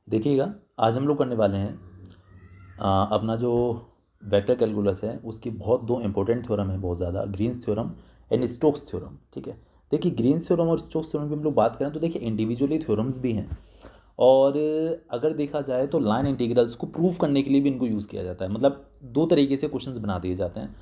देखिएगा, आज हम लोग करने वाले हैं अपना जो वेक्टर कैलकुलस है उसकी बहुत दो इंपॉर्टेंट थ्योरम है, बहुत ज़्यादा, Green's theorem and Stokes theorem. ठीक है, देखिए ग्रीन्स थ्योरम और स्टोक्स थ्योरम की हम लोग बात करें तो देखिए इंडिविजुअली थ्योरम्स भी हैं, और अगर देखा जाए तो लाइन इंटीग्रल्स को प्रूव करने के लिए भी इनको यूज़ किया जाता है। मतलब दो तरीके से क्वेश्चंस बना दिए जाते हैं।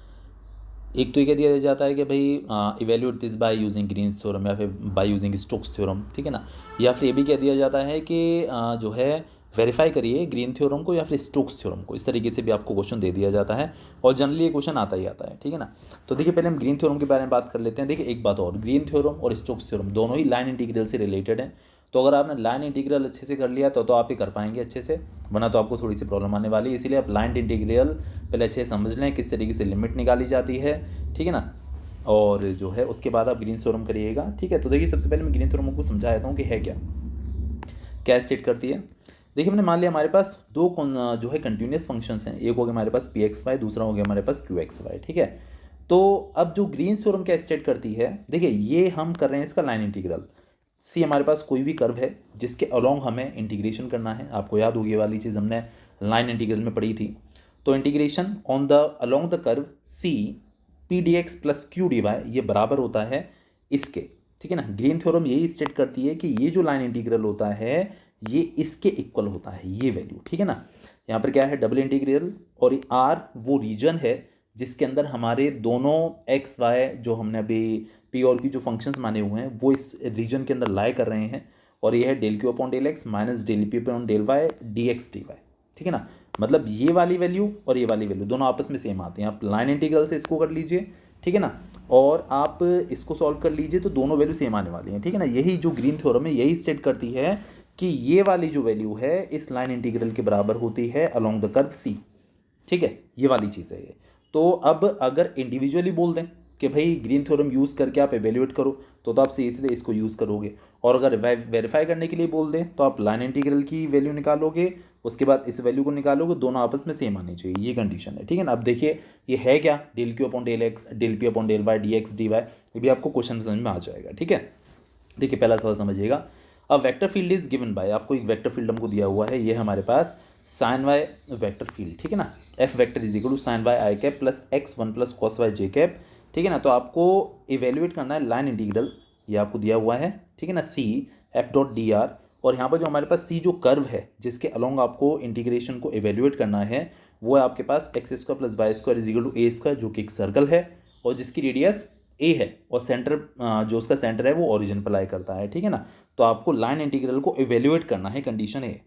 एक तो ये कह दिया जाता है कि भाई evaluate this by using Green's theorem या फिर बाय यूजिंग स्टोक्स थ्योरम, ठीक है ना। या फिर ये भी कह दिया जाता है कि जो है वेरीफाई करिए ग्रीन थ्योरम को या फिर स्टोक्स थ्योरम को। इस तरीके से भी आपको क्वेश्चन दे दिया जाता है, और जनरली ये क्वेश्चन आता ही आता है, ठीक है ना। तो देखिए पहले हम ग्रीन थ्योरम के बारे में बात कर लेते हैं। देखिए एक बात और, ग्रीन थ्योरम और स्टोक्स थ्योरम दोनों ही लाइन इंटीग्रल से रिलेटेड हैं। तो अगर आपने लाइन इंटीग्रल अच्छे से कर लिया तो आप ये कर पाएंगे अच्छे से, वरना तो आपको थोड़ी सी प्रॉब्लम आने वाली है। इसीलिए आप लाइन इंटीग्रल पहले अच्छे से समझ लें किस तरीके से लिमिट निकाली जाती है, ठीक है ना। और जो है उसके बाद आप ग्रीन थ्योरम करिएगा, ठीक है। तो देखिए सबसे पहले मैं ग्रीन थ्योरम को समझा देता हूँ कि है क्या, क्या स्टेट करती है। देखिए हमने मान लिया हमारे पास दो जो है कंटिन्यूस फंक्शंस हैं, एक हो गया हमारे पास पी एक्स वाई, दूसरा हो गया हमारे पास क्यू एक्स वाई, ठीक है। तो अब जो ग्रीन थ्योरम क्या स्टेट करती है, देखिए ये हम कर रहे हैं इसका लाइन इंटीग्रल। सी हमारे पास कोई भी कर्व है जिसके अलोंग हमें इंटीग्रेशन करना है। आपको याद होगी ये वाली चीज़ हमने लाइन इंटीग्रल में पढ़ी थी। तो integration on the along the curve C P D x plus Q D Y ये बराबर होता है इसके, ठीक है ना। ग्रीन थ्योरम यही स्टेट करती है कि ये जो लाइन इंटीग्रल होता है ये इसके इक्वल होता है, ये वैल्यू, ठीक है ना। यहाँ पर क्या है, डबल इंटीग्रल, और आर वो रीजन है जिसके अंदर हमारे दोनों एक्स वाई जो हमने अभी पी और क्यू जो फंक्शंस माने हुए हैं वो इस रीजन के अंदर लाई कर रहे हैं। और ये है del Q upon del X minus del P upon del Y D x D Y, ठीक है ना। मतलब ये वाली वैल्यू और ये वाली वैल्यू दोनों आपस में सेम आते हैं। आप लाइन इंटीग्रल से इसको कर लीजिए, ठीक है ना, और आप इसको सॉल्व कर लीजिए तो दोनों वैल्यू सेम आने वाली हैं, ठीक है ना। यही जो ग्रीन थ्योरम है यही स्टेट करती है कि ये वाली जो वैल्यू है इस लाइन इंटीग्रल के बराबर होती है अलोंग द कर्व सी, ठीक है। ये वाली चीज़ है ये। तो अब अगर इंडिविजुअली बोल दें कि भाई ग्रीन थ्योरम यूज़ करके आप एवेल्यूएट करो तो आप सीधे इसको यूज़ करोगे, और अगर वेरीफाई करने के लिए बोल दें तो आप लाइन इंटीग्रल की वैल्यू निकालोगे, उसके बाद इस वैल्यू को निकालोगे, दोनों आपस में सेम आनी चाहिए, ये कंडीशन है, ठीक है ना। अब देखिए ये है क्या, del Q upon del X del P upon del Y D x D Y, ये भी आपको क्वेश्चन समझ में आ जाएगा, ठीक है। देखिए पहला सवाल समझिएगा। अब vector field is given by, आपको एक वेक्टर फील्ड हमको दिया हुआ है, ये हमारे पास साइन वाई वेक्टर फील्ड, ठीक है ना। F vector is equal to sine Y I cap plus X one plus cos Y J cap, ठीक है ना। तो आपको इवेल्युएट करना है लाइन इंटीग्रल, ये आपको दिया हुआ है, ठीक है ना, C F dot D R. और यहाँ पर जो हमारे पास सी जो कर्व है जिसके अलोंग आपको इंटीग्रेशन को इवेल्युएट करना है वो है आपके पास X square plus Y square is equal to A square, जो कि एक सर्कल है और जिसकी रेडियस ए है, और सेंटर जो उसका सेंटर है वो ओरिजिन पर लाई करता है, ठीक है ना। तो आपको लाइन इंटीग्रल को इवेल्युएट करना है, कंडीशन है।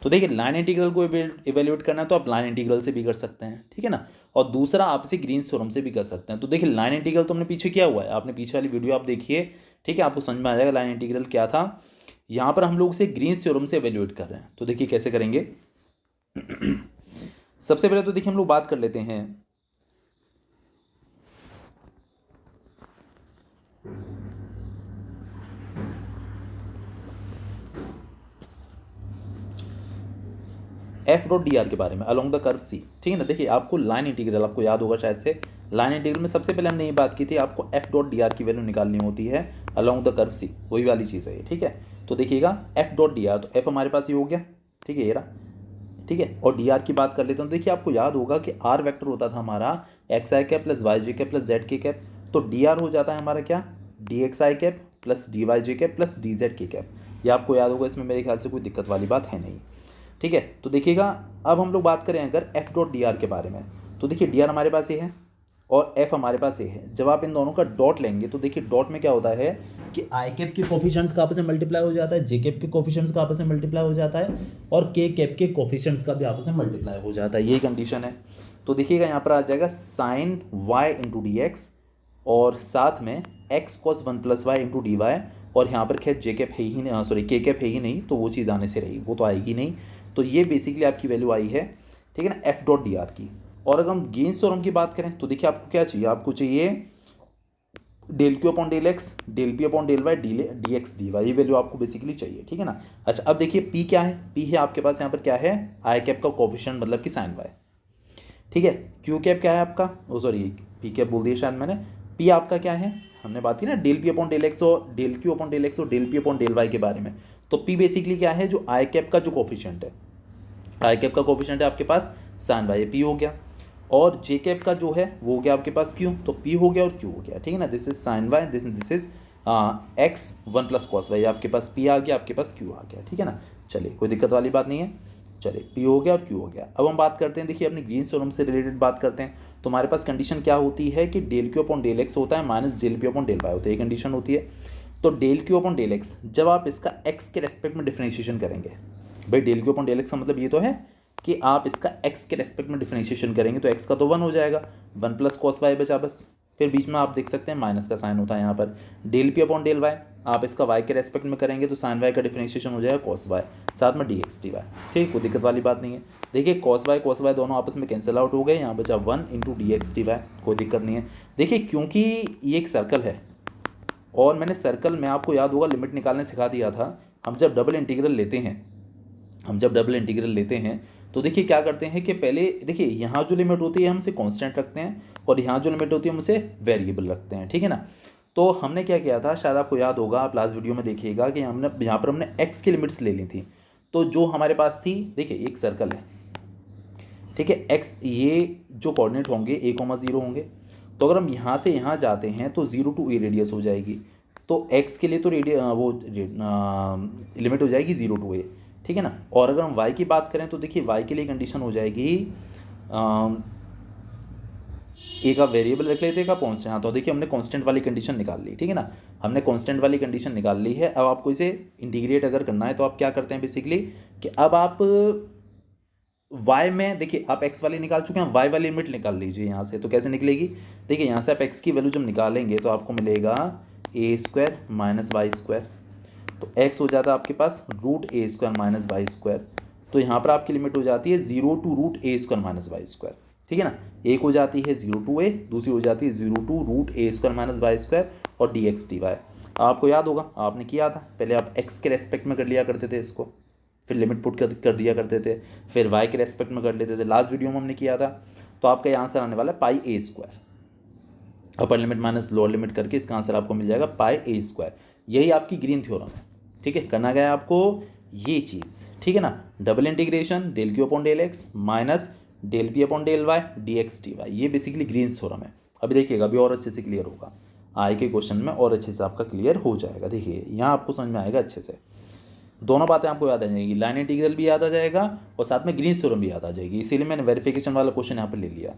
तो देखिए लाइन इंटीग्रल को इवेल्युएट करना है तो आप लाइन इंटीग्रल से भी कर सकते हैं, ठीक है ना। और दूसरा आप इसे ग्रीन्स थ्योरम से भी कर सकते हैं। तो देखिए लाइन इंटीग्रल तो हमने पीछे किया हुआ है, आपने पीछे वाली वीडियो आप देखिए, ठीक है, आपको समझ में आ जाएगा लाइन इंटीग्रल क्या था। यहाँ पर हम लोग इसे ग्रीन्स थ्योरम से इवेल्युएट कर रहे हैं, तो देखिए कैसे करेंगे। सबसे पहले तो देखिए हम लोग बात कर लेते हैं एफ डॉट डी आर के बारे में अलोंग द कर्व सी, ठीक है ना। देखिए आपको लाइन इंटीग्रल आपको याद होगा शायद से, लाइन इंटीग्रल में सबसे पहले हमने ये बात की थी आपको एफ डॉट डी आर की वैल्यू निकालनी होती है अलोंग द कर्व सी, वही वाली चीज़ है ये, ठीक है। तो देखिएगा एफ डॉट डी आर, तो एफ हमारे पास ये हो गया, ठीक है, ये रहा, ठीक है। और डी आर की बात कर लेते हैं। तो देखिए आपको याद होगा कि आर वेक्टर होता था हमारा एक्स आई cap plus Y J cap plus Z K cap, तो डी आर हो जाता है हमारा क्या, डी एक्स आई cap plus D Y J cap plus D Z K cap. ये आपको याद होगा, इसमें मेरे ख्याल से कोई दिक्कत वाली बात है नहीं, ठीक है। तो देखिएगा अब हम लोग बात करें अगर एफ डॉट डी आर के बारे में, तो देखिए डी आर हमारे पास ये है और एफ हमारे पास ये है। जब आप इन दोनों का डॉट लेंगे तो देखिए डॉट में क्या होता है कि आई कैप के कोफिशिएंट्स का आपस में मल्टीप्लाई हो जाता है, जे कैप के कोफिशिएंट्स का आपस में मल्टीप्लाई हो जाता है, और के कैप के कोफिशिएंट्स का भी आपस में मल्टीप्लाई हो जाता है, यही कंडीशन है। तो देखिएगा यहाँ पर आ जाएगा sine Y into D X और साथ में X cos one plus Y into D Y, और यहाँ पर खैर जे कैप है ही नहीं, सॉरी के कैप है ही नहीं, तो वो चीज़ आने से रही, वो तो आएगी नहीं। तो ये बेसिकली आपकी वैल्यू आई है, ठीक है ना, एफ डॉट डी आर की। और अगर हम ग्रीन्स थ्योरम की बात करें तो देखिए आपको क्या चाहिए, आपको चाहिए del Q upon del X del P upon del Y D x D Y, ये वैल्यू आपको बेसिकली चाहिए, ठीक है ना। अच्छा अब देखिए पी क्या है, पी है आपके पास यहाँ पर क्या है, आई कैप का कोफिशिएंट मतलब कि साइन वाई, ठीक है। क्यू कैप क्या है आपका, ओ सॉरी पी कैप बोल दिया शायद मैंने, पी आपका क्या है, हमने बात की ना del P upon del X और del Q upon del X और del P upon del Y के बारे में। तो पी बेसिकली क्या है, जो आई कैप का जो कोफिशिएंट है, आई कैप का कोफिशिएंट है आपके पास साइन वाई, पी हो गया, और जे कैप का जो है वो हो गया आपके पास क्यू, तो पी हो गया और क्यू हो गया, ठीक है ना। This is sine Y, this is X one plus cos Y, आपके पास पी आ गया, आपके पास क्यू आ गया, ठीक है ना। चलिए कोई दिक्कत वाली बात नहीं है। चलिए पी हो गया और क्यू हो गया। अब हम बात करते हैं, देखिए अपने ग्रीन्स थ्योरम से रिलेटेड बात करते हैं। तो हमारे पास कंडीशन क्या होती है कि del Q upon del X होता है minus del P upon del Y होता है, ये कंडीशन होती है। तो del Q upon del X जब आप इसका एक्स के रेस्पेक्ट में डिफरेंशिएशन करेंगे, भाई del Q upon del X का मतलब ये तो है कि आप इसका एक्स के रेस्पेक्ट में डिफरेंशिएशन करेंगे, तो एक्स का तो 1 हो जाएगा, 1 प्लस कॉस वाई बचा बस। फिर बीच में आप देख सकते हैं माइनस का साइन होता है यहाँ पर, del P upon del Y आप इसका वाई के रेस्पेक्ट में करेंगे तो साइन वाई का डिफरेंशिएशन हो जाएगा कॉस वाई, साथ में डी एक्स डी वाई, ठीक, कोई दिक्कत वाली बात नहीं है। देखिए कॉस वाई दोनों आपस में कैंसिल आउट हो गए, यहाँ बचा 1 into D x D Y, कोई दिक्कत नहीं है। देखिए क्योंकि ये एक सर्कल है और मैंने सर्कल में आपको याद होगा लिमिट निकालने सिखा दिया था, हम जब डबल इंटीग्रल लेते हैं तो देखिए क्या करते हैं कि पहले देखिए यहाँ जो लिमिट होती है हम उसे कांस्टेंट रखते हैं और यहाँ जो लिमिट होती है हम उसे वेरिएबल रखते हैं, ठीक है ना। तो हमने क्या किया था, शायद आपको याद होगा, आप लास्ट वीडियो में देखिएगा कि हमने यहाँ पर हमने एक्स की लिमिट्स ले ली थी। तो जो हमारे पास थी, देखिए एक सर्कल है, ठीक है, एक्स ये जो कोऑर्डिनेट होंगे a,0 होंगे, तो अगर हम यहाँ से यहाँ जाते हैं तो 0 to a रेडियस हो जाएगी, तो x के लिए तो लिमिट हो जाएगी 0 to a, ठीक है ना। और अगर हम y की बात करें तो देखिए y के लिए कंडीशन हो जाएगी ए का वेरिएबल रख लेते, का कॉन्स्टेंट, हाँ तो देखिए हमने कांस्टेंट वाली कंडीशन निकाल ली, ठीक है ना, हमने कांस्टेंट वाली कंडीशन निकाल ली है। अब आपको इसे इंटीग्रेट अगर करना है तो आप क्या करते हैं बेसिकली कि अब आप y में देखिए आप x वाली निकाल चुके हैं, y वाली लिमिट निकाल लीजिए यहाँ से, तो कैसे निकलेगी, देखिए यहाँ से आप x की वैल्यू जब निकालेंगे तो आपको मिलेगा a square minus Y square, तो x हो जाता है आपके पास root A square minus Y square, तो यहाँ पर आपकी लिमिट हो जाती है 0 to root A square minus Y square, ठीक है ना। एक हो जाती है 0 टू a, दूसरी हो जाती है 0 to root A square minus Y square और डी एक्स डी वाई। आपको याद होगा आपने किया था, पहले आप x के रेस्पेक्ट में कर लिया करते थे इसको, फिर लिमिट पुट कर दिया करते थे, फिर y के रेस्पेक्ट में कर लेते थे, लास्ट वीडियो में हमने किया था। तो आपका ये आंसर आने वाला है pi A square, upper limit minus lower limit करके इसका आंसर आपको मिल जाएगा पाई ए स्क्वायर। यही आपकी ग्रीन थ्योरम है, ठीक है, करना गया आपको ये चीज़, ठीक है ना, double integration del Q upon del X minus del P upon del Y D x D Y, ये बेसिकली ग्रीन्स थ्योरम है। अभी देखिएगा अभी और अच्छे से क्लियर होगा, आई के क्वेश्चन में और अच्छे से आपका क्लियर हो जाएगा। देखिए यहाँ आपको समझ में आएगा अच्छे से, दोनों बातें आपको याद आ जाएंगी, लाइन इंटीग्रल भी याद आ जाएगा और साथ में ग्रीन्स थ्योरम भी याद आ जाएगी। इसीलिए मैंने वेरिफिकेशन वाला क्वेश्चन यहाँ पर ले लिया,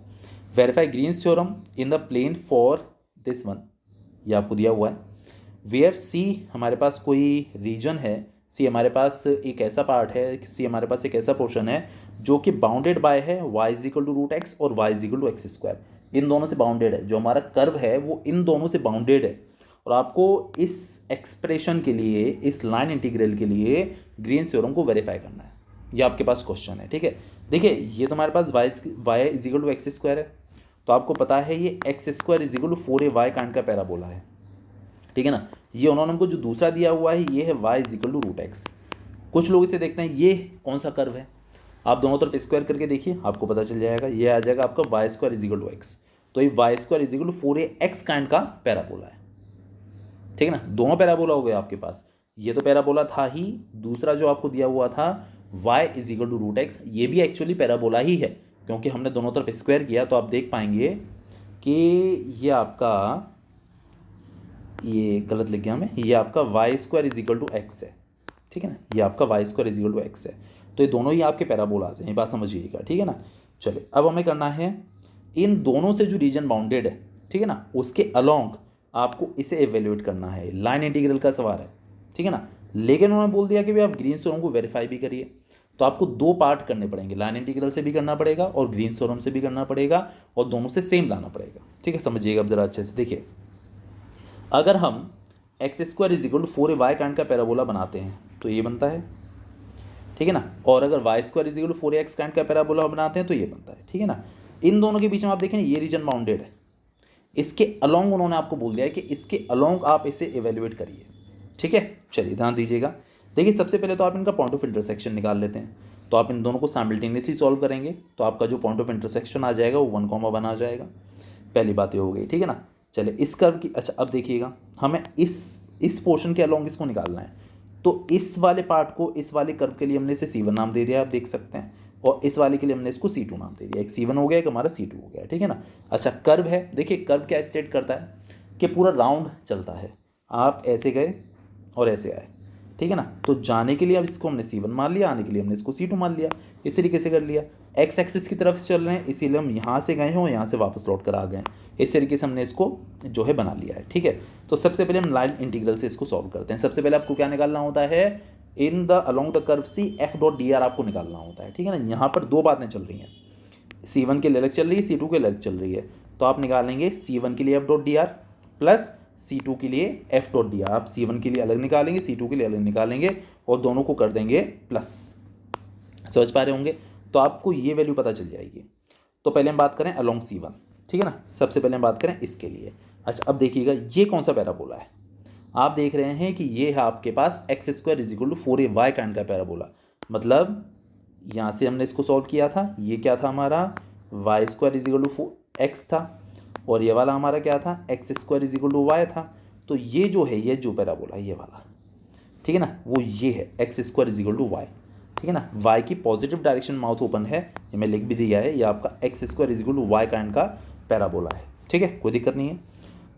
verify Green's theorem in the plane for this one, ये आपको दिया हुआ है, वेयर सी हमारे पास कोई रीजन है, सी हमारे पास एक ऐसा पार्ट है, सी हमारे पास एक ऐसा पोर्शन है जो कि बाउंडेड बाय है y is equal to root X और y is equal to x square, इन दोनों से बाउंडेड है, जो हमारा कर्व है वो इन दोनों से बाउंडेड है। और आपको इस एक्सप्रेशन के लिए, इस लाइन इंटीग्रल के लिए ग्रीन्स थ्योरम को वेरीफाई करना है, ये आपके पास क्वेश्चन है, ठीक है। देखिए ये तो हमारे पास y is equal to x square है, तो आपको पता है ये x square is equal to 4ay kind का पैराबोला है, ठीक है ना। ये उन्होंने हमको जो दूसरा दिया हुआ है ये है y is equal to root x. कुछ लोग इसे देखते हैं ये कौन सा कर्व है, आप दोनों तरफ स्क्वायर करके देखिए आपको पता चल जाएगा, ये आ जाएगा आपका y square is equal to x, तो ये y square is equal to 4ax kind का पैराबोला है, ठीक है ना। दोनों पैराबोला हो गए आपके पास, ये तो पैराबोला था ही, दूसरा जो आपको दिया हुआ था y is equal to root x, ये भी एक्चुअली पैराबोला ही है, क्योंकि हमने दोनों तरफ स्क्वायर किया। तो आप देख पाएंगे कि ये आपका, ये गलत लिख गया मैं, ये आपका y square is equal to x है, ठीक है ना, ये आपका y square is equal to x है, तो ये दोनों ही आपके पैराबोलाज हैं, ये बात समझिएगा, ठीक है ना। चलिए अब हमें करना है इन दोनों से जो रीजन बाउंडेड है, ठीक है ना, उसके अलोंग आपको इसे एवेल्यूएट करना है, लाइन इंटीग्रल का सवाल है, ठीक है ना। लेकिन उन्होंने बोल दिया कि भाई आप ग्रीन्स थ्योरम को वेरीफाई भी करिए, तो आपको दो पार्ट करने पड़ेंगे, लाइन इंटीग्रल से भी करना पड़ेगा और ग्रीन्स थ्योरम से भी करना पड़ेगा, और दोनों से सेम लाना पड़ेगा, ठीक है। समझिएगा अब जरा अच्छे से, देखिए अगर हम x square is equal to 4ay kind का पैराबोला बनाते हैं तो ये बनता है, ठीक है ना, और अगर y square is equal to 4ax kind का पैराबोला बनाते हैं तो ये बनता है, ठीक है ना। इन दोनों के बीच में आप देखें ये रीजन बाउंडेड है, इसके अलोंग उन्होंने आपको बोल दिया है कि इसके अलोंग आप इसे इवेल्युएट करिए, ठीक है। चलिए ध्यान दीजिएगा, देखिए सबसे पहले तो आप इनका पॉइंट ऑफ इंटरसेक्शन निकाल लेते हैं, तो आप इन दोनों को साइमल्टेनियसली सॉल्व करेंगे तो आपका जो पॉइंट ऑफ इंटरसेक्शन आ जाएगा वो 1,1 आ जाएगा, पहली बात ये हो गई, ठीक है ना। चलिए इस कर्व की, अच्छा अब देखिएगा हमें इस पोर्शन के अलोंग इसको निकालना है, तो इस वाले पार्ट को, इस वाले कर्व के लिए हमने इसे C1 नाम दे दिया, आप देख सकते हैं, और इस वाले के लिए हमने इसको C2 नाम दे दिया। एक C1 हो गया, एक हमारा C2 हो गया, ठीक है ना। अच्छा, कर्व है, देखिए कर्व क्या स्टेट करता है कि पूरा राउंड चलता है, आप ऐसे गए और ऐसे आए, ठीक है ना। तो जाने के लिए अब इसको हमने C1 मान लिया, आने के लिए हमने इसको C2 मान लिया, इस तरीके से कर लिया। एक्स एक्सिस की तरफ से चल रहे हैं, इसीलिए हम यहाँ से गए हैं और यहाँ से वापस लौट कर आ गए हैं, इस तरीके से हमने इसको जो है बना लिया है, ठीक है। तो सबसे पहले हम लाइन इंटीग्रल से इसको सॉल्व करते हैं। सबसे पहले आपको क्या निकालना होता है, in the along the curve C F dot D r आपको निकालना होता है, ठीक है ना। यहाँ पर दो बातें चल रही हैं, C1 के लिए अलग चल रही है, C2 के अलग चल रही है। तो आप निकालेंगे C1 के लिए F dot D R plus C2 के लिए एफ डॉट डी आर। आप C1 के लिए अलग निकालेंगे, C2 के लिए अलग निकालेंगे और दोनों को कर देंगे प्लस। समझ पा रहे होंगे, तो आपको ये वैल्यू पता चल जाएगी। तो पहले हम बात करें अलोंग C1, ठीक है ना। सबसे पहले हम बात करें इसके लिए। अच्छा, अब देखिएगा ये कौन सा पैराबोला है, आप देख रहे हैं कि ये है आपके पास X square is equal to 4ay kind का पैराबोला। मतलब यहाँ से हमने इसको सॉल्व किया था, ये क्या था हमारा, y square is equal to x था, और ये वाला हमारा क्या था, x square is equal to y था। तो ये जो है, ये जो पैराबोला ये वाला, ठीक है ना, वो ये है x square is equal to y, ठीक है ना। वाई की पॉजिटिव डायरेक्शन माउथ ओपन है, ये मैं लिख भी दिया है, ये आपका x square is equal to y kind का पैराबोला है, ठीक है, कोई दिक्कत नहीं है।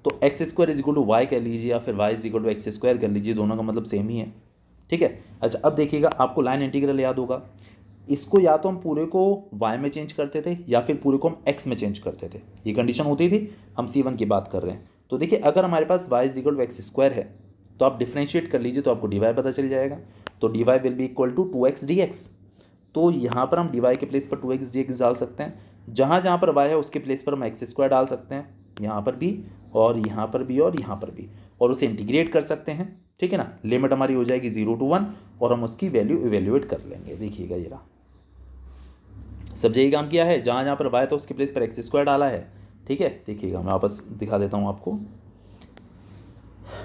तो x square is equal to y कह लीजिए या फिर y is equal to x square कर लीजिए, दोनों का मतलब सेम ही है, ठीक है। अच्छा, अब देखिएगा आपको लाइन इंटीग्रल याद होगा, इसको या तो हम पूरे को y में चेंज करते थे या फिर पूरे को हम x में चेंज करते थे, ये कंडीशन होती थी। हम C1 की बात कर रहे हैं, तो देखिए अगर हमारे पास y is equal to x square है तो आप डिफ्रेंशिएट कर लीजिए, तो आपको dy पता चल जाएगा। तो dy will be equal to 2x dx। तो यहाँ पर हम dy के प्लेस पर 2x dx डाल सकते हैं, जहाँ जहाँ पर y है उसके प्लेस पर हम एक्स स्क्वायर डाल सकते हैं, यहाँ पर भी और यहाँ पर भी और यहाँ पर भी, और उसे इंटीग्रेट कर सकते हैं, ठीक है ना। लिमिट हमारी हो जाएगी 0 to 1 और हम उसकी वैल्यू इवेल्युएट कर लेंगे। देखिएगा ये रहा, सब यही काम किया है, जहाँ जहाँ पर y था उसके प्लेस पर एक्स स्क्वायर डाला है, ठीक है। देखिएगा मैं वापस दिखा देता हूँ आपको,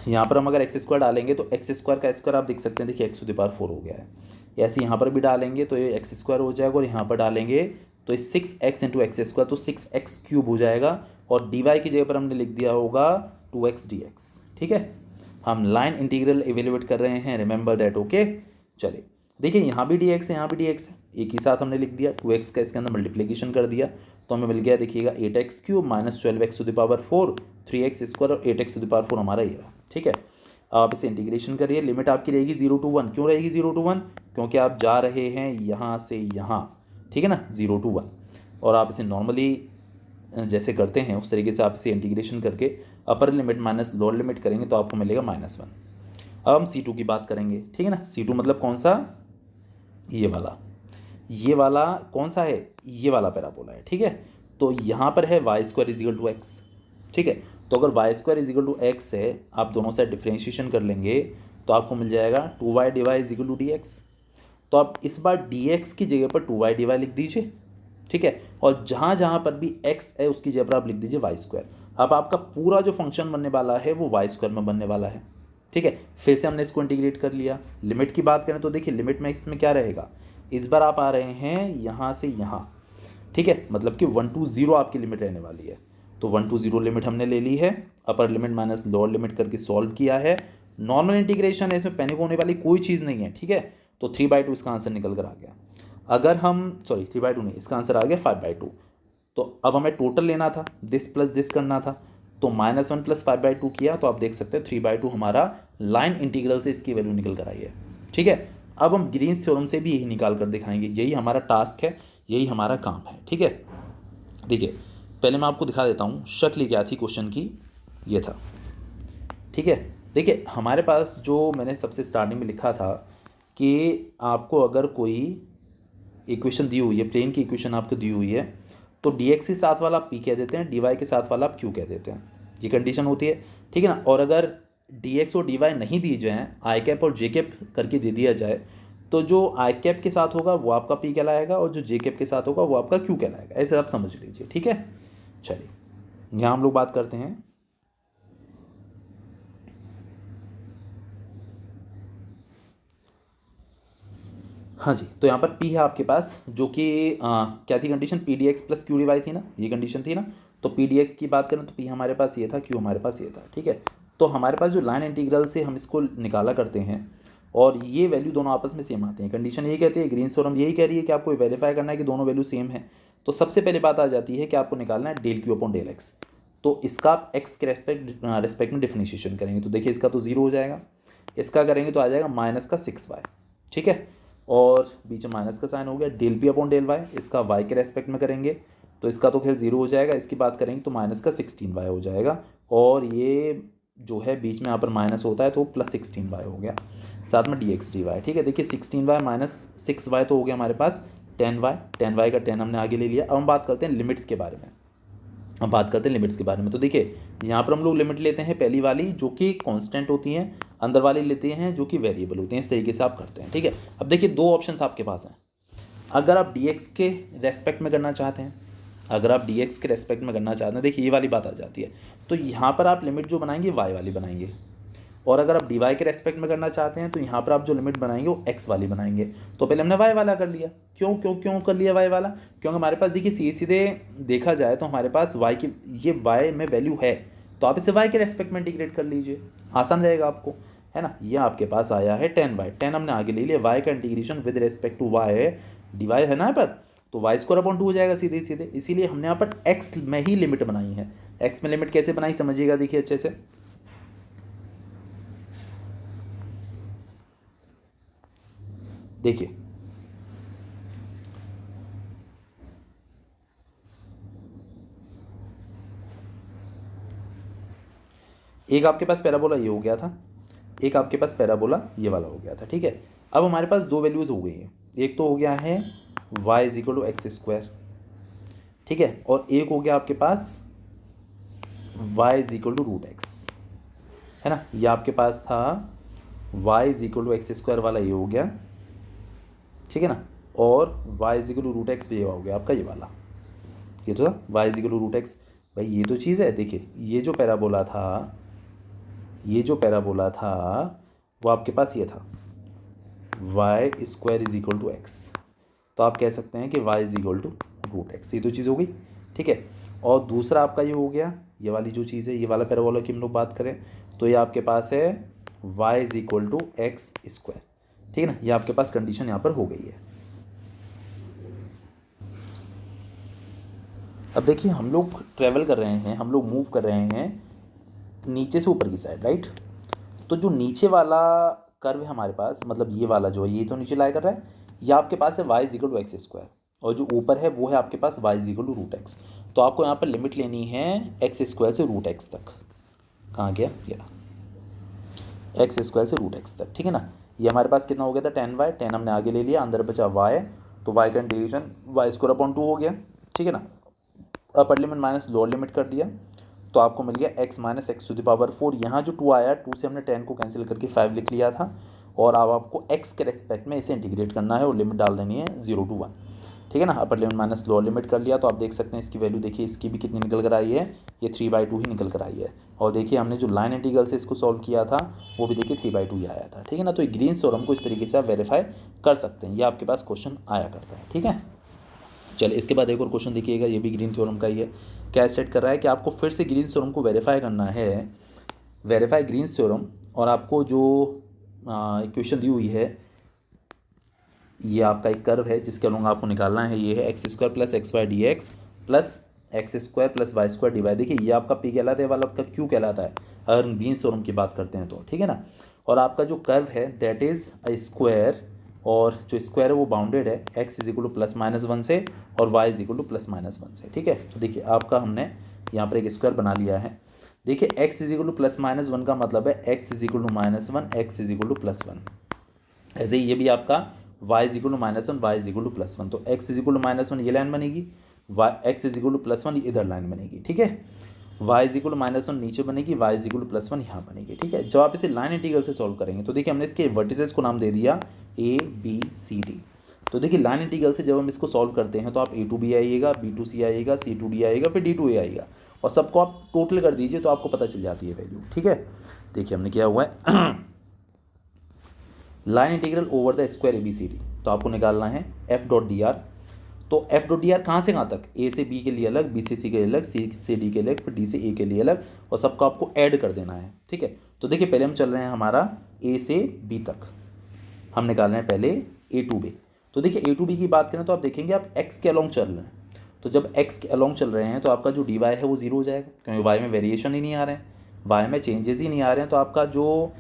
यहाँ पर हम अगर एक्स स्क्वायर डालेंगे तो एक्स स्क्वायर का स्क्वायर आप देख सकते हैं, देखिए एक्स टू द पावर 4 हो गया है। ऐसे यहाँ पर भी डालेंगे तो ये एक्स स्क्वायर हो जाएगा, और यहाँ पर डालेंगे तो ये 6x इंटू एक्स स्क्वायर, तो 6x क्यूब हो जाएगा, और dy की जगह पर हमने लिख दिया होगा 2x dx, ठीक है। हम लाइन इंटीग्रल इवेल्युएट कर रहे हैं, रिमेंबर दैट, ओके। चलिए देखिए यहाँ भी dx है, यहाँ भी dx है, एक ही साथ हमने लिख दिया, 2x का इसके अंदर मल्टीप्लिकेशन कर दिया तो हमें मिल गया, देखिएगा 8x cube minus 12x to the power 4, 3x square और 8x टू द पावर 4 हमारा ये रहा, ठीक है। आप इसे इंटीग्रेशन करिए, लिमिट आपकी रहेगी 0 to 1। क्यों रहेगी 0 to 1? क्योंकि आप जा रहे हैं यहाँ से यहाँ, ठीक है ना, 0 to 1, और आप इसे नॉर्मली जैसे करते हैं उस तरीके से आप इसे इंटीग्रेशन करके अपर लिमिट माइनस लोअर लिमिट करेंगे तो आपको मिलेगा -1। अब हम C2 की बात करेंगे, ठीक है ना। C2 मतलब कौन सा, ये वाला कौन सा है, ये वाला पैराबोला है, ठीक है। तो यहाँ पर है y square is equal to x, ठीक है। तो अगर y square is equal to x है, आप दोनों साइड डिफ्रेंशिएशन कर लेंगे तो आपको मिल जाएगा 2y dy is equal to dx। तो आप इस बार dx की जगह पर 2y dy लिख दीजिए, ठीक है, और जहाँ जहाँ पर भी x है उसकी जगह पर आप लिख दीजिए वाई स्क्वायर। अब आपका पूरा जो फंक्शन बनने वाला है वो वाई स्क्वायर में बनने वाला है, ठीक है। फिर से हमने इसको इंटीग्रेट कर लिया। लिमिट की बात करें तो देखिए लिमिट में इसमें क्या रहेगा, इस बार आप आ रहे हैं यहाँ से यहाँ, ठीक है, मतलब कि 1 to 0 आपकी लिमिट रहने वाली है। तो 1 to 0 लिमिट हमने ले ली है, अपर लिमिट माइनस लोअर लिमिट करके सॉल्व किया है। नॉर्मल इंटीग्रेशन है, इसमें पैनिक होने वाली कोई चीज़ नहीं है, ठीक है। तो 3/2 इसका आंसर निकल कर आ गया। अगर हम 3/2 नहीं, इसका आंसर आ गया 5/2। तो अब हमें टोटल लेना था, दिस प्लस दिस करना था, तो -1 प्लस 5/2 किया, तो आप देख सकते हैं 3/2 हमारा लाइन इंटीग्रल से इसकी वैल्यू निकल कर आई है, ठीक है। अब हम ग्रीन्स थ्योरम से भी यही निकाल कर दिखाएंगे, यही हमारा टास्क है, यही हमारा काम है, ठीक है। देखिए पहले मैं आपको दिखा देता हूँ शक्ल क्या थी क्वेश्चन की, ये था, ठीक है। देखिए हमारे पास जो मैंने सबसे स्टार्टिंग में लिखा था कि आपको अगर कोई इक्वेशन दी हुई है, प्लेन की इक्वेशन आपको दी हुई है, तो dx के साथ वाला आप p कह देते हैं, dy के साथ वाला आप q कह देते हैं, ये कंडीशन होती है, ठीक है ना। और अगर dx और dy नहीं दी जाए, आई कैप और जे कैप करके दे दिया जाए, तो जो आई कैप के साथ होगा वो आपका p कहलाएगा और जो जे कैप के साथ होगा वो आपका q कहलाएगा, ऐसे आप समझ लीजिए, ठीक है। चलिए यहाँ हम लोग बात करते हैं, हाँ जी। तो यहाँ पर P है आपके पास, जो कि क्या थी condition, p D x plus Q D y थी ना, ये कंडीशन थी ना। तो पी डी एक्स की बात करें तो P हमारे पास ये था, Q हमारे पास ये था, ठीक है। तो हमारे पास जो लाइन इंटीग्रल से हम इसको निकाला करते हैं और ये वैल्यू दोनों आपस में सेम आते हैं। कंडीशन यही कहती है, ग्रीन्स थ्योरम यही कह रही है कि आपको वेरीफाई करना है कि दोनों वैल्यू सेम है। तो सबसे पहले बात आ जाती है कि आपको निकालना है del Q upon del x. तो इसका आप एक्स के रेस्पेक्ट में डिफरेंशिएशन करेंगे तो देखिए इसका तो जीरो हो जाएगा, इसका करेंगे तो आ जाएगा माइनस का 6y, ठीक है, और बीच में माइनस का साइन हो गया। Del P upon del y, इसका वाई के रेस्पेक्ट में करेंगे तो इसका तो खैर जीरो हो जाएगा, इसकी बात करेंगे तो माइनस का 16y हो जाएगा, और ये जो है बीच में यहाँ पर माइनस होता है तो प्लस 16y हो गया, साथ में dx dy, ठीक है। देखिए 16y माइनस 6y तो हो गया हमारे पास 10y, 10y का 10 हमने आगे ले लिया। अब हम बात करते हैं लिमिट्स के बारे में, अब बात करते हैं लिमिट्स के बारे में। तो देखिए यहाँ पर हम लोग लिमिट लेते हैं पहली वाली जो कि कांस्टेंट होती हैं, अंदर वाली लेते हैं जो कि वेरिएबल होती हैं, इस तरीके से आप करते हैं, ठीक है। अब देखिए दो ऑप्शंस आपके पास हैं, अगर आप dx के रेस्पेक्ट में करना चाहते हैं, अगर आप dx के रेस्पेक्ट में करना चाहते हैं, देखिए ये वाली बात आ जाती है, तो यहाँ पर आप लिमिट जो बनाएंगे y वाली बनाएंगे, और अगर आप dy के रेस्पेक्ट में करना चाहते हैं तो यहाँ पर आप जो लिमिट बनाएंगे वो x वाली बनाएंगे। तो पहले हमने y वाला कर लिया, क्यों कर लिया y वाला, क्योंकि हमारे पास देखिए सीधे सीधे देखा जाए तो हमारे पास y की ये y में वैल्यू है, तो आप इसे y के रेस्पेक्ट में इंटीग्रेट कर लीजिए, आसान रहेगा आपको, है ना। ये आपके पास आया है 10y, 10 हमने आगे ले लिया, y का integration with respect to y है, dy है ना यहाँ पर, तो y स्क्वायर अपॉन 2 हो जाएगा सीधे सीधे, इसीलिए हमने यहाँ पर x में ही लिमिट बनाई है। x में लिमिट कैसे बनाई समझिएगा, देखिए अच्छे से, देखिए एक आपके पास पैराबोला ये हो गया था, एक आपके पास पैराबोला ये वाला हो गया था, ठीक है। अब हमारे पास दो वैल्यूज़ हो गई हैं, एक तो हो गया है y is equal to x square, ठीक है, और एक हो गया आपके पास y is equal to root x, है ना। ये आपके पास था y is equal to x square वाला ये हो गया, ठीक है ना, और y is equal to root x ये हो गया आपका ये वाला, ये तो था y is equal to root x. भाई ये तो चीज़ है, देखिए ये जो पैराबोला था, ये जो पैराबोला था वो आपके पास ये था y square is equal to x, तो आप कह सकते हैं कि y is equal to root x, ये तो चीज़ हो गई, ठीक है। और दूसरा आपका ये हो गया, ये वाली जो चीज़ है, ये वाला पैराबोला की हम लोग बात करें तो ये आपके पास है y is equal to x square, ठीक है ना। ये आपके पास कंडीशन यहाँ पर हो गई है। अब देखिए हम लोग ट्रैवल कर रहे हैं, हम लोग मूव कर रहे हैं नीचे से ऊपर की साइड, राइट। तो जो नीचे वाला कर्व है हमारे पास, मतलब ये वाला जो है ये तो नीचे लाया कर रहा है, ये आपके पास है y is equal to x square, और जो ऊपर है वो है आपके पास y is equal to root x. तो आपको यहाँ पर लिमिट लेनी है एक्स स्क्वायर से रूट एक्स तक, कहाँ गया ये एक्स स्क्वायर से रूट एक्स तक, ठीक है ना। ये हमारे पास कितना हो गया था 10y, 10 हमने आगे ले लिया, अंदर बचा y, तो y का इंटीग्रेशन y स्क्वायर अपॉन 2 हो गया, ठीक है ना। Upper limit minus lower limit कर दिया तो आपको मिल गया x minus x to the power 4, यहाँ जो 2 आया 2 से हमने 10 को कैंसिल करके 5 लिख लिया था, और अब आपको x के रेस्पेक्ट में इसे इंटीग्रेट करना है और लिमिट डाल देनी है 0 to 1, ठीक है ना। Upper limit minus lower limit कर लिया तो आप देख सकते हैं इसकी वैल्यू, देखिए इसकी भी कितनी निकल कर आई है, ये 3/2 ही निकल कर आई है। और देखिए हमने जो लाइन इंटीग्रल से इसको सॉल्व किया था वो भी देखिए 3/2 ही आया था, ठीक है ना। तो ये ग्रीन्स थ्योरम को इस तरीके से आप वेरीफाई कर सकते हैं, ये आपके पास क्वेश्चन आया करता है, ठीक है। चलिए इसके बाद एक और क्वेश्चन देखिएगा, ये भी ग्रीन थ्योरम का ही है। क्या स्टेट कर रहा है कि आपको फिर से ग्रीन्स थ्योरम को वेरीफाई करना है, वेरीफाई ग्रीन्स थ्योरम, और आपको जो इक्वेशन दी हुई है ये आपका एक कर्व है जिसके अलॉन्ग आपको निकालना है, ये है x square plus x y D x plus x square plus Y square D y. देखिए ये आपका पी कहलाता है, वाला आपका क्यू कहलाता है अगर ग्रीन्स थ्योरम की बात करते हैं तो, ठीक है ना। और आपका जो कर्व है दैट इज़ अ स्क्वायर, और जो स्क्वायर है वो बाउंडेड है x is equal to plus minus 1 से और y is equal to plus minus 1 से, ठीक है। तो देखिए आपका हमने यहाँ पर एक स्क्वायर बना लिया है, देखिए x is equal to plus minus 1 का मतलब है x is equal to minus 1, x is equal to plus 1। ऐसे ही ये भी आपका y is equal to minus 1, y is equal to plus 1, तो x is equal to minus 1 ये लाइन बनेगी, x is equal to plus 1 इधर line बनेगी, ठीक है। y is equal to minus 1 नीचे बनेगी, y is equal to plus 1 यहाँ बनेगी, ठीक है। जब आप इसे लाइन इंटीग्रल से सॉल्व करेंगे तो देखिए हमने इसके वर्टिसेस को नाम दे दिया a b c d। तो देखिए लाइन इंटीग्रल से जब हम इसको सॉल्व करते हैं तो आप a to b आइएगा, b to c आइएगा, c to d आइएगा, फिर d to a आइएगा, और सबको आप टोटल कर दीजिए तो आपको पता चल जाती है वैल्यू, ठीक है। देखिए हमने किया हुआ है line integral over the square ABCD, तो आपको निकालना है f डॉट डी आर। तो f डॉट डी आर कहाँ से कहाँ तक, a से b के लिए अलग, b से c के लिए अलग, c से d के लिए अलग, फिर d से a के लिए अलग, और सबको आपको ऐड कर देना है, ठीक है। तो देखिए पहले हम चल रहे हैं हमारा a से b तक, हम निकाल रहे हैं पहले ए टू बी। तो देखिए ए टू बी की बात करें तो आप देखेंगे आप एक्स के अलॉन्ग चल रहे हैं, तो जब एक्स के अलॉन्ग चल रहे हैं तो आपका जो डी वाई है वो ज़ीरो हो जाएगा, क्योंकि वाई में वेरिएशन ही नहीं आ रहे हैं, वाई में चेंजेस ही नहीं आ रहे हैं, तो आपका जो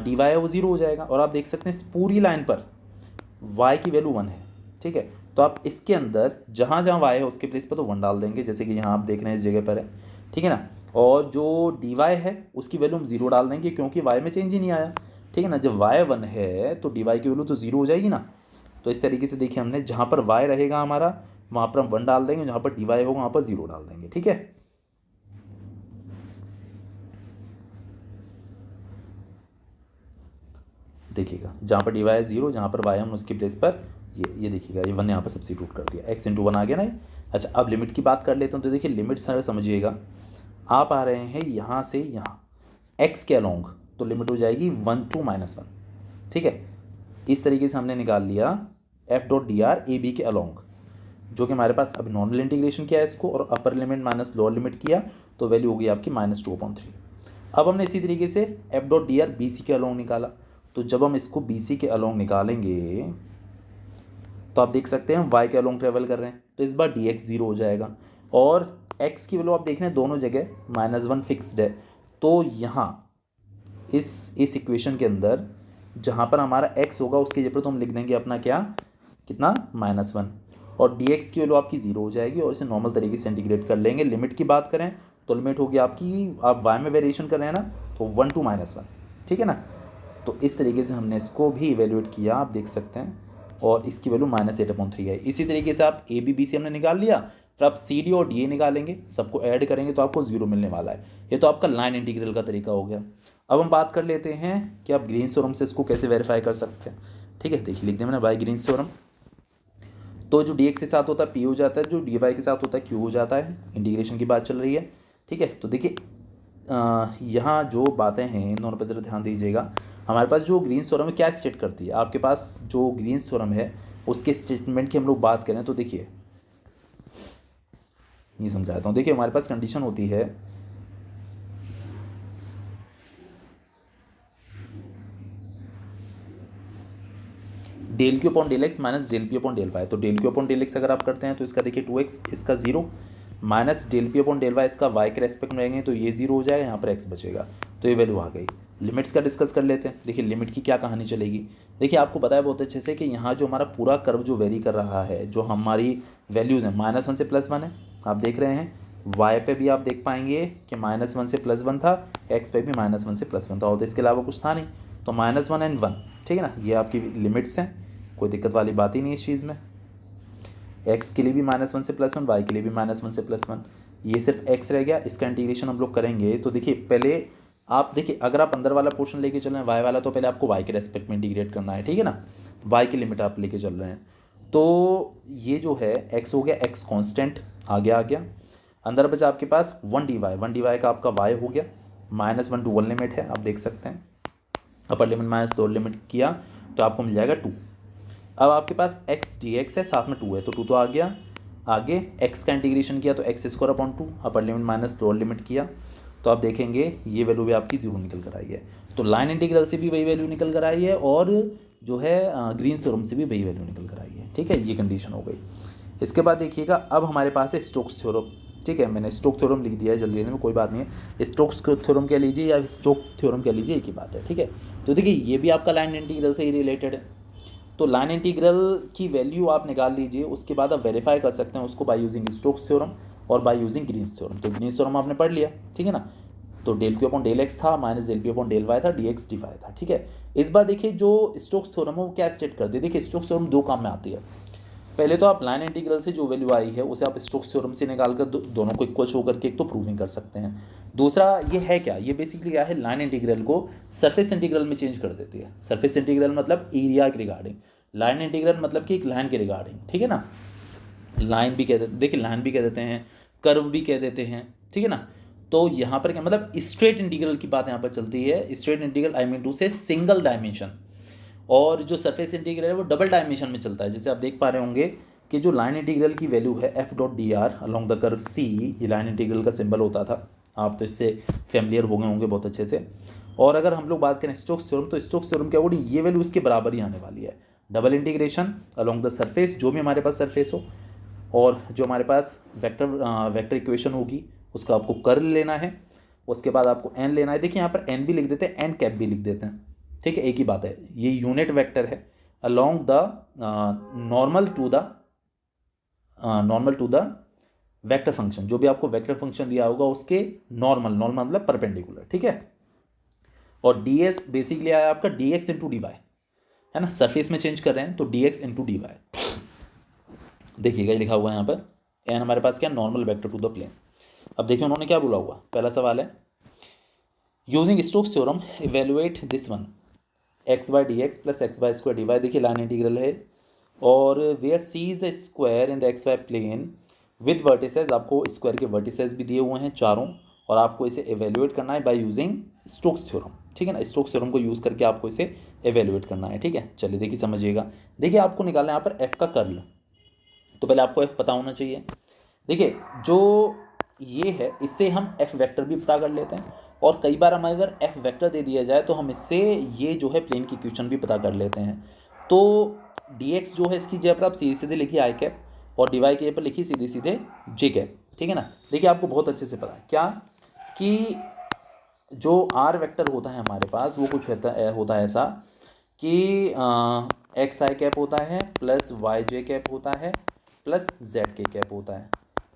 डी वाई है वो ज़ीरो हो जाएगा। और आप देख सकते हैं इस पूरी लाइन पर वाई की वैल्यू 1 है, ठीक है। तो आप इसके अंदर जहाँ जहाँ वाई है उसके प्लेस पर तो 1 डाल देंगे, जैसे कि यहाँ आप देख रहे हैं इस जगह पर है, ठीक है ना। और जो डी वाई है उसकी वैल्यू हम 0 डाल देंगे, क्योंकि वाई में चेंज ही नहीं आया, ठीक है ना। जब वाई 1 है तो डी वाई की वैल्यू तो 0 हो जाएगी ना। तो इस तरीके से देखिए हमने जहाँ पर वाई रहेगा हमारा वहाँ पर हम 1 डाल देंगे, जहाँ पर डी वाई होगा वहाँ पर 0 डाल देंगे, ठीक है। देखिएगा जहाँ पर डी वाई 0, जहाँ पर वाई हम उसकी प्लेस पर ये देखिएगा ये 1 यहाँ पर सब्स्टिट्यूट कर दिया, x इंटू 1 आ गया ना। अच्छा अब लिमिट की बात कर लेते हैं। तो देखिए लिमिट सर समझिएगा, आप आ रहे हैं यहाँ से यहाँ x के अलोंग, तो लिमिट हो जाएगी 1 to -1, ठीक है। इस तरीके से हमने निकाल लिया f dot D r A B के अलोंग, जो कि हमारे पास अब नॉर्मल इंटीग्रेशन किया है इसको और अपर लिमिट माइनस लोअर लिमिट किया, तो वैल्यू होगी आपकी -2/3। अब हमने इसी तरीके से f dot D r B C के अलोंग निकाला। तो जब हम इसको बी सी के अलोंग निकालेंगे तो आप देख सकते हैं y के अलोंग ट्रेवल कर रहे हैं, तो इस बार dx 0 हो जाएगा और x की वैल्यू आप देख रहे हैं दोनों जगह -1 फिक्स्ड है। तो यहाँ इस इक्वेशन के अंदर जहाँ पर हमारा x होगा उसकी जगह पर तो हम लिख देंगे अपना क्या, कितना -1, और dx की वैल्यू आपकी 0 हो जाएगी और इसे नॉर्मल तरीके से इंटीग्रेट कर लेंगे। लिमिट की बात करें तो लिमिट होगी आपकी, आप y में वेरिएशन कर रहे हैं ना, तो 1 to -1, ठीक है ना। तो इस तरीके से हमने इसको भी इवेल्यूएट किया, आप देख सकते हैं, और इसकी वैल्यू -8/3 है। इसी तरीके से आप ए बी बी सी हमने निकाल लिया, फिर आप सी डी और डी ए निकालेंगे, सबको ऐड करेंगे तो आपको 0 मिलने वाला है। ये तो आपका लाइन इंटीग्रल का तरीका हो गया। अब हम बात कर लेते हैं कि आप ग्रीन्स थ्योरम से इसको कैसे वेरीफाई कर सकते हैं, ठीक है। देखिए लिख दिया मैंने बाय ग्रीन्स थ्योरम। तो जो डी एक्स के साथ होता है पी हो जाता है, जो डी वाई के साथ होता है क्यू हो जाता है। इंटीग्रेशन की बात चल रही है, ठीक है। तो देखिए यहाँ जो बातें हैं इन दोनों पर ज़रा ध्यान दीजिएगा। हमारे पास जो ग्रीन्स थ्योरम है क्या स्टेट करती है, आपके पास जो ग्रीन्स थ्योरम है उसके स्टेटमेंट की हम लोग बात करें तो देखिए ये समझाता हूँ। देखिए हमारे पास कंडीशन होती है del Q upon del X minus del P upon del Y. तो del Q upon del X अगर आप करते हैं तो इसका देखिए 2x, इसका 0, minus del P upon del y, इसका y के रेस्पेक्ट में रहेंगे तो ये 0 हो जाएगा, यहाँ पर x बचेगा, तो ये वैल्यू आ गई। लिमिट्स का डिस्कस कर लेते हैं। देखिए लिमिट की क्या कहानी चलेगी। देखिए आपको पता है बहुत अच्छे से कि यहाँ जो हमारा पूरा कर्व जो वेरी कर रहा है, जो हमारी वैल्यूज़ हैं -1 से +1 है, आप देख रहे हैं। y पे भी आप देख पाएंगे कि -1 से +1 था, x पे भी -1 से +1 था, और तो इसके अलावा कुछ था नहीं, तो -1 and 1, ठीक है ना। ये आपकी लिमिट्स हैं, कोई दिक्कत वाली बात ही नहीं इस चीज़ में। x के लिए भी -1 से +1, y के लिए भी -1 से +1, ये सिर्फ x रह गया। इसका इंटीग्रेशन हम लोग करेंगे तो देखिए पहले आप देखिए अगर आप अंदर वाला पोर्शन लेके चल रहे हैं y वाला, तो पहले आपको y के रेस्पेक्ट में इंटीग्रेट करना है, ठीक है ना। y की लिमिट आप लेके चल रहे हैं, तो ये जो है x हो गया, x कांस्टेंट आ गया। अंदर बचा आपके पास 1 dy का आपका y हो गया, -1 to 1 लिमिट है, आप देख सकते हैं। अपर लिमिट माइनस लोअर लिमिट किया तो आपको मिल जाएगा 2। अब आपके पास x dx है, साथ में 2 है, तो 2 तो आ गया। आगे x का इंटीग्रेशन किया तो x² अपॉन 2, अपर लिमिट माइनस लोअर लिमिट किया तो आप देखेंगे ये वैल्यू भी आपकी 0 निकल कर आई है। तो लाइन इंटीग्रल से भी वही वैल्यू निकल कर आई है और जो है ग्रीन्स थ्योरम से भी वही वैल्यू निकल कर आई है, ठीक है। ये कंडीशन हो गई। इसके बाद देखिएगा अब हमारे पास है स्टोक्स थ्योरम, ठीक है। मैंने स्टोक थ्योरम लिख दिया है जल्दी में, कोई बात नहीं है। स्टोक्स थ्योरम कह लीजिए या स्टोक थ्योरम कह लीजिए, एक ही बात है, ठीक है। तो देखिए ये भी आपका लाइन इंटीग्रल से ही रिलेटेड है। तो लाइन इंटीग्रल की वैल्यू आप निकाल लीजिए, उसके बाद आप वेरीफाई कर सकते हैं उसको बाय यूजिंग स्टोक्स थ्योरम और बाय यूजिंग ग्रीन्स थ्योरम। तो ग्रीन्स थ्योरम आपने पढ़ लिया, ठीक है ना। तो del Q upon del X था, minus del P upon del Y था, डी एक्स डी वाई था, ठीक है। इस बार देखिए जो स्टोक्स थ्योरम है वो क्या स्टेट करती है। देखिए स्टोक्स थ्योरम 2 काम में आती है। पहले तो आप लाइन इंटीग्रल से जो वैल्यू आई है उसे आप स्टोक्स थ्योरम से निकाल कर दोनों को इक्वल शो करके एक तो प्रूविंग कर सकते हैं। दूसरा ये है क्या, ये बेसिकली क्या है, लाइन इंटीग्रल को सरफेस इंटीग्रल में चेंज कर देती है। सरफेस इंटीग्रल मतलब एरिया के रिगार्डिंग, लाइन इंटीग्रल मतलब कि एक लाइन के रिगार्डिंग, ठीक है ना। लाइन भी कह देते, देखिए लाइन भी कह देते हैं, कर्व भी कह देते हैं, ठीक है ना। तो यहाँ पर क्या मतलब स्ट्रेट इंटीग्रल की बात यहाँ पर चलती है। Straight integral I mean two से सिंगल डायमेंशन, और जो सरफेस इंटीग्रल है वो डबल डायमेंशन में चलता है। जैसे आप देख पा रहे होंगे कि जो लाइन इंटीग्रल की वैल्यू है f dot D R along the curve C, ये लाइन इंटीग्रल का सिंबल होता था, आप तो इससे फैमिलियर हो गए होंगे बहुत अच्छे से। और अगर हम लोग बात करें स्टोक्स थ्योरम, तो स्टोक्स थ्योरम के अकॉर्डिंग ये वैल्यू इसके बराबर ही आने वाली है। Double integration along the surface, जो भी हमारे पास सरफेस हो, और जो हमारे पास वेक्टर इक्वेशन होगी उसका आपको कर्ल लेना है, उसके बाद आपको एन लेना है। देखिए यहाँ पर एन भी लिख देते हैं, एन कैप भी लिख देते हैं, ठीक है, एक ही बात है। ये यूनिट वेक्टर है along the normal to the vector function, जो भी आपको वेक्टर फंक्शन दिया होगा उसके नॉर्मल मतलब परपेंडिकुलर, ठीक है। और डी एस बेसिकली आया आपका d x into D y, है ना, सरफेस में चेंज कर रहे हैं तो d x into D y. देखिएगा ये लिखा हुआ है यहाँ पर, एन हमारे पास क्या, normal vector to the plane. अब देखिए उन्होंने क्या बोला हुआ, पहला सवाल है using Stokes theorem evaluate this one x y D x plus x Y square D y. देखिए लाइन इंटीग्रल है, और where C is a square in the x y plane with vertices, आपको स्क्वायर के vertices भी दिए हुए हैं चारों, और आपको इसे एवेल्युएट करना है बाय यूजिंग स्टोक्स थ्योरम, ठीक है ना। स्टोक्स थ्योरम को यूज़ करके आपको इसे एवेल्युएट करना है, ठीक है। चलिए देखिए समझिएगा, देखिए आपको निकालना है यहाँ पर एफ का कर्ल, तो पहले आपको एफ पता होना चाहिए। देखिए जो ये है इससे हम एफ वेक्टर भी पता कर लेते हैं, और कई बार हमें अगर एफ वेक्टर दे दिया जाए तो हम इससे ये जो है प्लेन की इक्वेशन भी पता कर लेते हैं। तो डी एक्स जो है इसकी जगह पर आप सीधे सीधे लिखिए आई कैप, और डी वाई के पर लिखिए सीधे सीधे जे कैप, ठीक है ना। देखिए आपको बहुत अच्छे से पता है क्या कि जो आर वेक्टर होता है हमारे पास वो कुछ होता है ऐसा कि एक्स आई कैप होता है प्लस वाई जे कैप होता है प्लस जेड के कैप होता है।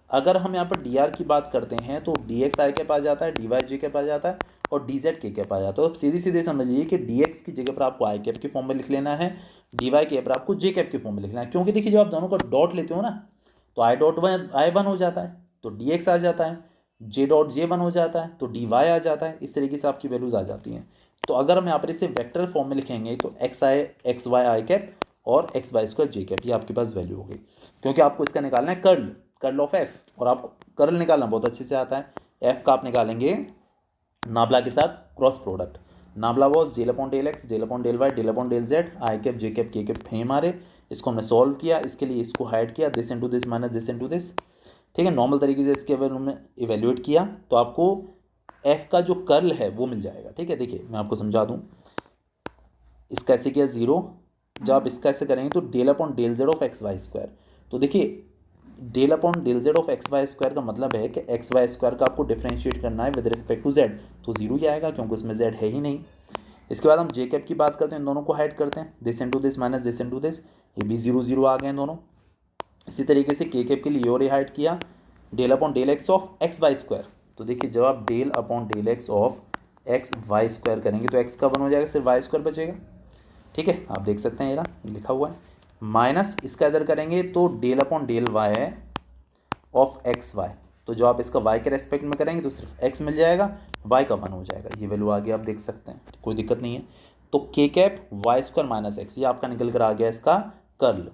अगर हम यहाँ पर डी आर की बात करते हैं तो डी एक्स आई कैप आ जाता है, डी वाई जे कैप आ जाता है, और डी जेड के कैप आ जाता है। तो सीधे सीधे समझ लीजिए कि डी एक्स की जगह पर आपको आई कैप के फॉर्म में लिख लेना है, डी वाई के पर आपको जे कैप के फॉर्म में लिखना है, क्योंकि देखिए जब आप दोनों का डॉट लेते हो ना तो I dot one I one हो जाता है तो डी एक्स आ जाता है, जे डॉट जे वन हो जाता है तो डी वाई आ जाता है। इस तरीके से आपकी वैल्यूज़ आ जाती हैं। तो अगर हम यहाँ पर इसे वेक्टर फॉर्म में लिखेंगे तो एक्स वाई आई कैप और x Y square J cap, ये आपके पास वैल्यू होगी, क्योंकि आपको इसका निकालना है कर्ल ऑफ एफ, और आपको कर्ल निकालना बहुत अच्छे से आता है। एफ का आप निकालेंगे नाबला के साथ cross product, nabla was del upon del X del upon del Y del upon del Z, I cap J cap K cap थे हमारे। इसको हमने सॉल्व किया, इसके लिए इसको हाइड किया, this into this minus this into this, ठीक है। नॉर्मल तरीके से इसके वैल्यू में इवेल्युएट किया तो आपको एफ का जो कर्ल है वो मिल जाएगा, ठीक है। देखिए मैं आपको समझा दूँ, इसका ऐसे किया जीरो, जब आप इसका ऐसे करेंगे तो del upon del z of x Y square. तो देखिए del upon del z of x Y square का मतलब है कि एक्स वाई स्क्वायर का आपको डिफरेंशिएट करना है विद रिस्पेक्ट टू जेड, तो जीरो ही आएगा क्योंकि उसमें जेड है ही नहीं। इसके बाद हम जे कैप की बात करते हैं, इन दोनों को हाइड करते हैं, this into this minus this into this, ये भी जीरो जीरो आ गए हैं दोनों। इसी तरीके से के कैप के लिए और हाइड किया, del upon del x of x Y square. तो देखिए जब आप del upon del x of x Y square करेंगे तो एक्स का वन हो जाएगा, सिर्फ वाई स्क्वायर बचेगा, ठीक है। आप देख सकते हैं ये लिखा हुआ है, माइनस इसका इधर करेंगे तो del upon del y of x y. तो जो आप इसका वाई के रेस्पेक्ट में करेंगे तो सिर्फ एक्स मिल जाएगा, वाई का वन हो जाएगा, ये वैल्यू आ गया, आप देख सकते हैं, कोई दिक्कत नहीं है। तो k cap y square minus x, ये आपका निकल कर आ गया इसका कर्ल।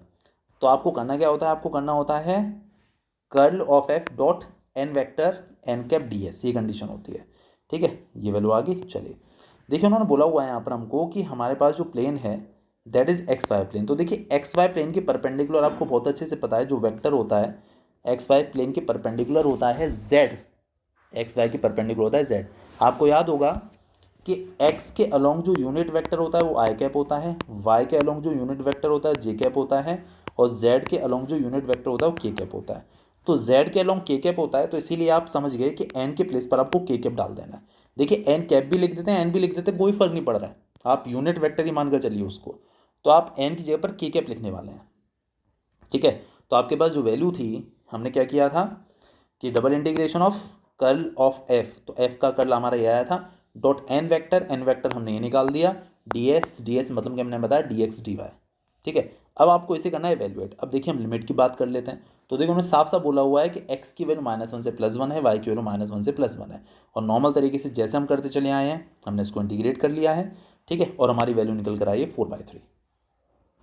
तो आपको करना क्या होता है, आपको करना होता है curl of F dot n vector n cap d s, ये कंडीशन होती है, ठीक है। ये वैल्यू आ गई। चलिए देखिए उन्होंने बोला हुआ है यहाँ पर हमको कि हमारे पास जो प्लेन है that is x y plane. तो देखिए एक्स वाई प्लेन के परपेंडिकुलर आपको बहुत अच्छे से पता है, जो वेक्टर होता है एक्स वाई प्लेन के परपेंडिकुलर होता है जेड, एक्स वाई के परपेंडिकुलर होता है जेड। आपको याद होगा कि एक्स के अलोंग जो यूनिट वेक्टर होता है वो आई कैप होता है, वाई के अलोंग जो यूनिट वेक्टर होता है जे कैप होता है, और जेड के अलोंग जो यूनिट वेक्टर होता है वो के कैप होता है। तो जेड के अलोंग के कैप होता है, तो इसीलिए आप समझ गए कि एन के प्लेस पर आपको के कैप डाल देना है। देखिए एन कैप भी लिख देते हैं, एन भी लिख देते हैं, कोई फर्क नहीं पड़ रहा है, आप यूनिट वेक्टर ही मानकर चलिए उसको। तो आप एन की जगह पर के कैप लिखने वाले हैं, ठीक है। तो आपके पास जो वैल्यू थी, हमने क्या किया था कि double integration of curl of F, तो एफ का कर्ल हमारा ये आया था डॉट एन वेक्टर हमने ये निकाल दिया, डी एस मतलब कि हमने बताया डी एक्स डी वाई, ठीक है। अब आपको इसे करना है इवेल्युएट। अब देखिए हम लिमिट की बात कर लेते हैं। तो देखो उन्होंने साफ साफ बोला हुआ है कि एक्स की वैल्यू -1 से +1 है, वाई की वैल्यू -1 से +1 है, और नॉर्मल तरीके से जैसे हम करते चले आए हैं हमने इसको इंटीग्रेट कर लिया है, ठीक है। और हमारी वैल्यू निकल कर आई है 4/3,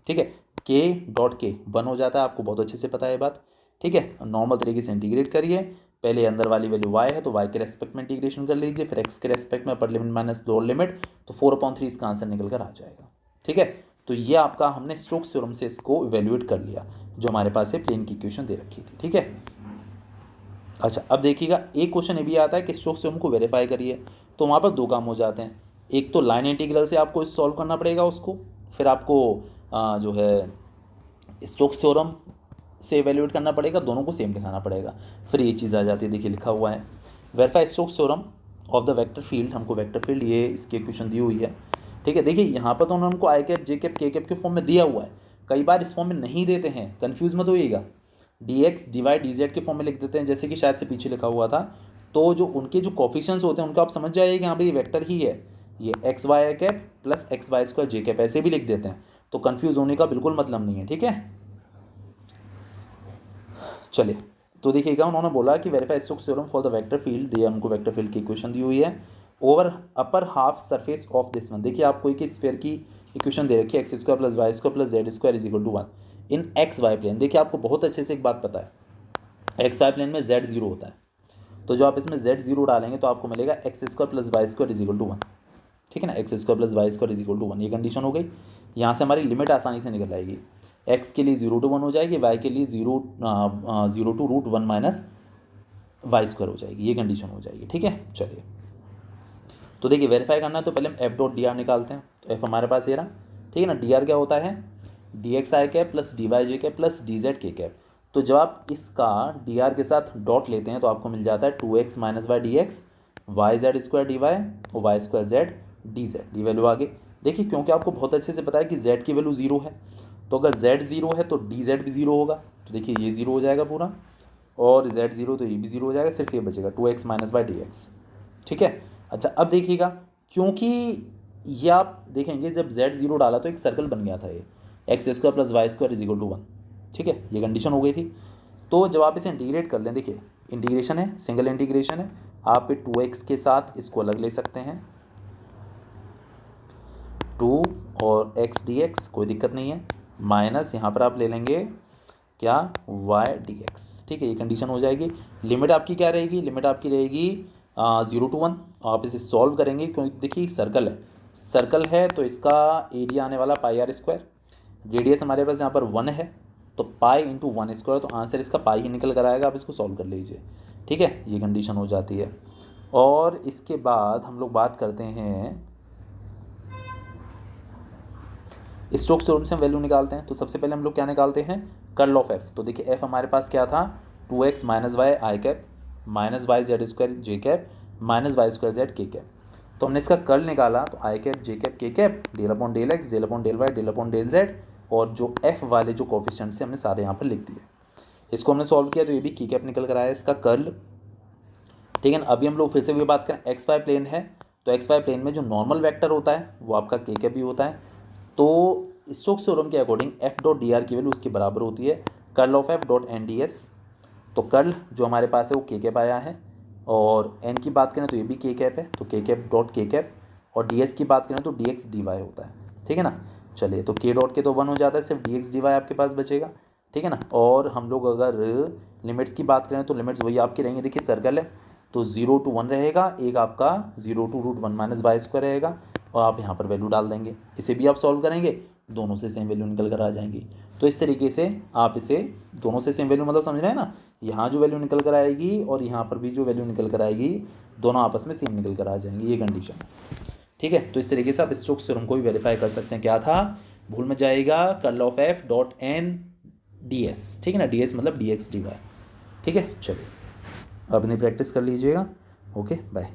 ठीक है। के डॉट के 1 हो जाता है, आपको बहुत अच्छे से पता है ये बात, ठीक है। नॉर्मल तरीके से इंटीग्रेट करिए, पहले अंदर वाली वैल्यू y है तो y के रेस्पेक्ट में इंटीग्रेशन कर लीजिए, फिर x के रेस्पेक्ट में अपर लिमिट माइनस लोअर लिमिट, तो 4/3 इसका आंसर निकल कर आ जाएगा, ठीक है। तो ये आपका हमने स्टोक्स थ्योरम से इसको इवेल्युएट कर लिया, जो हमारे पास है प्लेन की इक्वेशन दे रखी थी, ठीक है। अच्छा अब देखिएगा एक क्वेश्चन ये भी आता है कि स्टोक्स थ्योरम को वेरीफाई करिए, तो वहाँ पर दो काम हो जाते हैं। एक तो लाइन इंटीग्रल से आपको सॉल्व करना पड़ेगा उसको, फिर आपको जो है स्टोक्स थ्योरम से एवेल्यूएट करना पड़ेगा, दोनों को सेम दिखाना पड़ेगा, फिर ये चीज़ आ जाती है। देखिए लिखा हुआ है verify Stokes theorem of the vector field, हमको वेक्टर फील्ड ये इसकी इक्वेशन दी हुई है, ठीक है। देखिए यहाँ पर तो उन्होंने हमको आई cap J cap K cap के फॉर्म में दिया हुआ है, कई बार इस फॉर्म में नहीं देते हैं, कन्फ्यूज़ मत होइएगा, dx dy dz के फॉर्म में लिख देते हैं, जैसे कि शायद से पीछे लिखा हुआ था। तो जो उनके जो कोफिशिएंट्स होते हैं उनको आप समझ जाइए कि हाँ भाई ये वेक्टर ही है, ये X Y cap plus x Y square J cap ऐसे भी लिख देते हैं, तो कन्फ्यूज़ होने का बिल्कुल मतलब नहीं है, ठीक है। चलिए तो देखिएगा, उन्होंने बोला कि verify Stokes theorem for the vector field, दिया उनको वेक्टर फील्ड की इक्वेशन दी हुई है over upper half surface of this one. देखिए आपको एक स्फीयर की इक्वेशन दे रखी है x square plus Y square plus z square is equal to 1 in x y plane. देखिए आपको बहुत अच्छे से एक बात पता है, एक्स वाई प्लेन में जेड जीरो होता है, तो जो आप इसमें जेड जीरो डालेंगे तो आपको मिलेगा x square plus Y square is equal to 1, ठीक है ना, x square plus Y square is equal to 1, ये कंडीशन हो गई। यहाँ से हमारी लिमिट आसानी से निकल आएगी, एक्स के लिए 0 to 1 हो जाएगी, वाई के लिए 0 to √1 माइनस वाई स्क्वायर हो जाएगी, ये कंडीशन हो जाएगी, ठीक है। चलिए तो देखिए वेरीफाई करना है तो पहले हम एफ डॉट डी आर निकालते हैं, तो एफ हमारे पास ये रहा, ठीक है ना। डी आर क्या होता है, डी एक्स आई cap plus D Y J cap plus D Z K cap. तो जब आप इसका डी आर के साथ डॉट लेते हैं तो आपको मिल जाता है 2x minus Y D X Y Z square D Y और Y square Z D Z, ये वैल्यू आगे। देखिए क्योंकि आपको बहुत अच्छे से पता है कि z की वैल्यू 0 है, तो अगर z 0 है तो डी जेड भी 0 होगा, तो देखिए ये 0 हो जाएगा पूरा, और z 0 तो ये भी 0 हो जाएगा, सिर्फ ये बचेगा 2x minus Y D x, ठीक है। अच्छा अब देखिएगा, क्योंकि ये आप देखेंगे जब z 0 डाला तो एक सर्कल बन गया था, ये x square plus Y square is equal to 1, ठीक है, ये कंडीशन हो गई थी। तो जब आप इसे इंटीग्रेट कर लें, देखिए इंटीग्रेशन है, सिंगल इंटीग्रेशन है, आप 2x के साथ इसको अलग ले सकते हैं, 2 और x dx कोई दिक्कत नहीं है, माइनस यहाँ पर आप ले लेंगे क्या y dx, ठीक है, ये कंडीशन हो जाएगी। लिमिट आपकी क्या रहेगी, लिमिट आपकी रहेगी 0 to 1, आप इसे सॉल्व करेंगे क्योंकि देखिए सर्कल है तो इसका एरिया आने वाला पाई आर स्क्वायर, रेडियस हमारे पास यहाँ पर 1 है, तो पाई इंटू 1 स्क्वायर, तो आंसर इसका पाई ही निकल कर आएगा, आप इसको सॉल्व कर लीजिए, ठीक है, ये कंडीशन हो जाती है। और इसके बाद हम लोग बात करते हैं स्टोक्स थ्योरम से हम वैल्यू निकालते हैं, तो सबसे पहले हम लोग क्या निकालते हैं, कर्ल ऑफ एफ। तो देखिए एफ हमारे पास क्या था, 2x minus Y I cap minus Y Z square J cap minus Y square Z K cap. तो हमने इसका कर्ल निकाला, तो I cap J cap K cap del upon del X del upon del Y del upon del Z, और जो F वाले जो coefficients से हमने सारे यहाँ पर लिख दिए, इसको हमने सॉल्व किया तो ये भी के कैप निकल कर आया इसका कर्ल, ठीक है ना। अभी हम लोग फिर से भी बात करें, एक्स वाई प्लेन है तो एक्स वाई प्लेन में जो नॉर्मल वेक्टर होता है वो आपका के कैप भी होता है, तो स्टोक्स थ्योरम के according F dot D r की वैल्यू उसके बराबर होती है curl of F dot n d s. तो कर्ल जो हमारे पास है वो के कैप आया है, और एन की बात करें तो ये भी के कैप है, तो के कैप डॉट के कैप, और डी एस की बात करें तो डी एक्स डी वाई होता है, ठीक है ना। चलिए तो के डॉट के तो 1 हो जाता है, सिर्फ डी एक्स डी वाई आपके पास बचेगा, ठीक है ना। और हम लोग अगर लिमिट्स की बात करें तो लिमिट्स वही आपकी रहेंगी, देखिए सर्कल है तो 0 to 1 रहेगा, एक आपका 0 to √1 माइनस वाई स्क्वायर रहेगा, और आप यहाँ पर वैल्यू डाल देंगे, इसे भी आप सॉल्व करेंगे, दोनों से सेम वैल्यू निकल कर आ जाएंगी। तो इस तरीके से आप इसे दोनों से सेम वैल्यू मतलब समझ रहे हैं ना, यहाँ जो वैल्यू निकल कर आएगी और यहाँ पर भी जो वैल्यू निकल कर आएगी, दोनों आपस में सेम निकल कर आ जाएंगी, ये कंडीशन है, ठीक है। तो इस तरीके से आप स्टोक्स थ्योरम को भी वेरीफाई कर सकते हैं। क्या था, भूल में जाएगा curl of F dot n d s, ठीक है ना, डी एस मतलब डी एक्स डी वाई, ठीक है। चलिए अब अपनी प्रैक्टिस कर लीजिएगा, ओके बाय।